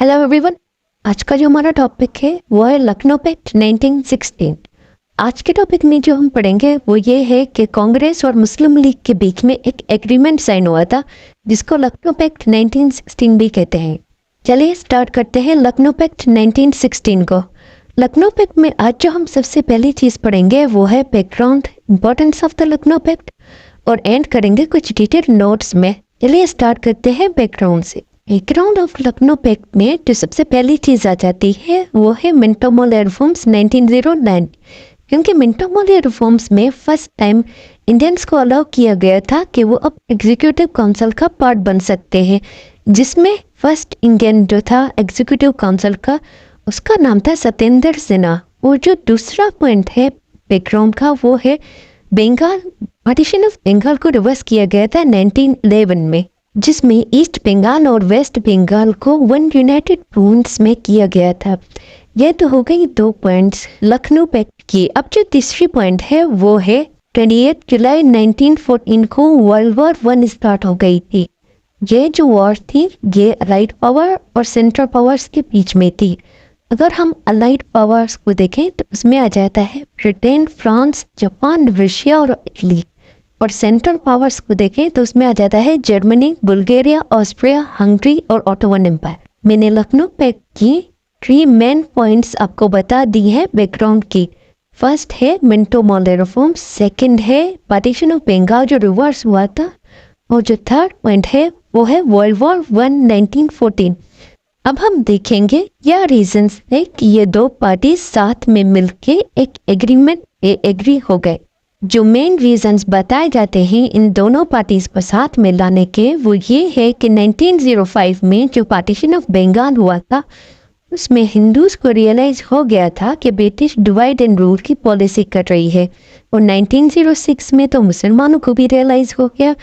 Hello everyone. आज का जो हमारा टॉपिक है वो है लखनऊ पैक्ट 1916। आज के टॉपिक में जो हम पढ़ेंगे वो ये है कि कांग्रेस और मुस्लिम लीग के बीच में एक एग्रीमेंट साइन हुआ था जिसको लखनऊ पैक्ट 1916 भी कहते हैं। चलिए स्टार्ट करते हैं लखनऊ पैक्ट 1916 को। लखनऊ पैक्ट में आज जो हम सबसे पहली चीज़ पढ़ेंगे वो है background, importance of the Lucknow pact, और एंड करेंगे कुछ डिटेल नोट्स में। चलिए स्टार्ट करते हैं बैकग्राउंड से। बैकग्राउंड ऑफ लखनऊ पैक्ट में जो सबसे पहली चीज़ आ जाती है वो है मिंटो मॉर्ले रिफॉर्म्स 1909, क्योंकि मिंटो मॉर्ले रिफॉर्म्स में फर्स्ट टाइम इंडियंस को अलाउ किया गया था कि वो अब एग्जीक्यूटिव काउंसिल का पार्ट बन सकते हैं, जिसमें फर्स्ट इंडियन जो था एग्जीक्यूटिव काउंसिल का उसका नाम था सत्येंद्र सिन्हा। और जो दूसरा पॉइंट है बैकग्राउंड का वो है बंगाल, पार्टीशन ऑफ बंगाल को रिवर्स किया गया था 1911 में, जिसमें ईस्ट बंगाल और वेस्ट बंगाल को वन यूनाइटेड प्रोविंस में किया गया था। यह तो हो गई दो पॉइंट्स लखनऊ पैक्ट की। अब जो तीसरी पॉइंट है वो है 28 जुलाई 1914 को वर्ल्ड वॉर 1 स्टार्ट हो गई थी। ये जो वॉर थी ये अलाइड पावर और सेंट्रल पावर्स के बीच में थी। अगर हम अलाइड पावर्स को देखें तो उसमें आ जाता है ब्रिटेन, फ्रांस, जापान, रशिया और इटली, और सेंट्रल पावर्स को देखें तो उसमें आ जाता है जर्मनी, बुल्गारिया, ऑस्ट्रिया, हंगरी और ऑटोमन एम्पायर। मैंने लखनऊ पैक्ट की 3 मेन पॉइंट्स आपको बता दी है बैकग्राउंड की। फर्स्ट है मिंटो मॉर्ले रिफॉर्म, सेकंड है पार्टीशन ऑफ बंगाल जो रिवर्स हुआ था, और जो थर्ड पॉइंट है वो है वर्ल्ड वॉर 1 1914। अब हम देखेंगे क्या रीजंस है कि ये दो पार्टी साथ में मिलके एक एग्रीमेंट पे एग्री हो गए। जो मेन रीजंस बताए जाते हैं इन दोनों पार्टीज को साथ में लाने के वो ये है कि 1905 में जो पार्टीशन ऑफ बंगाल हुआ था उसमें हिंदूज को रियलाइज हो गया था कि ब्रिटिश डिवाइड एंड रूल की पॉलिसी कर रही है, और 1906 में तो मुसलमानों को भी रियलाइज हो गया।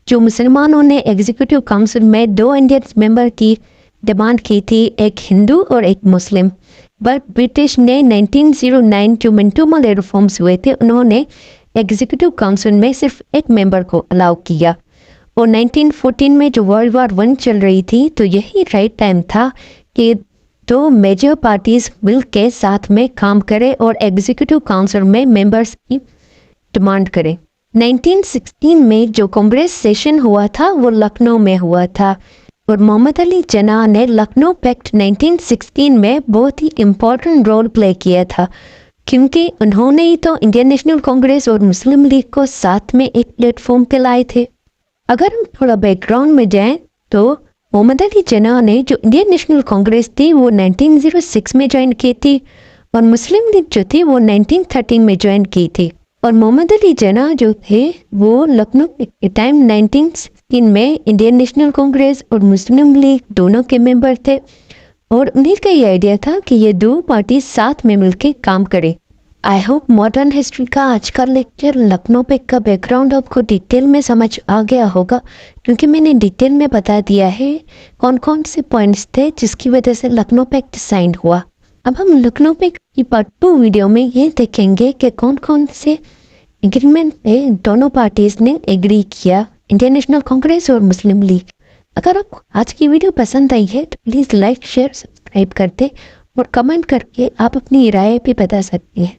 जो मुसलमानों ने एग्जीक्यूटिव काउंसिल में 2 इंडियन मेंबर की डिमांड की थी, एक हिंदू और एक मुस्लिम, बट ब्रिटिश ने 1909 जो मिंटो मॉर्ले रिफॉर्म्स हुए थे उन्होंने एग्जीक्यूटिव काउंसिल में सिर्फ एक मेंबर को अलाउ किया। और 1914 में जो वर्ल्ड वॉर 1 चल रही थी तो यही राइट टाइम था कि दो मेजर पार्टीज मिल के साथ में काम करें और एग्जीक्यूटिव काउंसिल में मेंबर्स की डिमांड करें। 1916 में जो कांग्रेस सेशन हुआ था वो लखनऊ में हुआ था, और मोहम्मद अली जिन्ना ने लखनऊ पैक्ट 1916 में बहुत ही इम्पोर्टेंट रोल प्ले किया था, क्योंकि उन्होंने ही तो इंडियन नेशनल कांग्रेस और मुस्लिम लीग को साथ में एक प्लेटफॉर्म पे लाए थे। अगर हम थोड़ा बैकग्राउंड में जाएं तो मोहम्मद अली जिन्ना ने जो इंडियन नेशनल कांग्रेस थी वो 1906 में ज्वाइन की थी, और मुस्लिम लीग जो थी वो 1913 में ज्वाइन की थी। और मोहम्मद अली जिन्ना जो थे वो लखनऊ के टाइम 1916 में इंडियन नेशनल कांग्रेस और मुस्लिम लीग दोनों के मेंबर थे, और उन्हीं का ये आइडिया था कि ये दो पार्टी साथ में मिलकर काम करें। आई होप मॉडर्न हिस्ट्री का आज का लेक्चर लखनऊ पैक्ट का बैकग्राउंड आपको डिटेल में समझ आ गया होगा, क्योंकि मैंने डिटेल में बता दिया है कौन कौन से पॉइंट्स थे जिसकी वजह से लखनऊ पैक्ट साइन हुआ। अब हम लखनऊ पैक्ट की पार्ट 2 वीडियो में ये देखेंगे कि कौन कौन से एग्रीमेंट पे दोनों पार्टीज ने एग्री किया, इंडियन नेशनल कांग्रेस और मुस्लिम लीग। अगर आपको आज की वीडियो पसंद आई है तो प्लीज़ लाइक, शेयर, सब्सक्राइब कर दे, और कमेंट करके आप अपनी राय भी बता सकते हैं।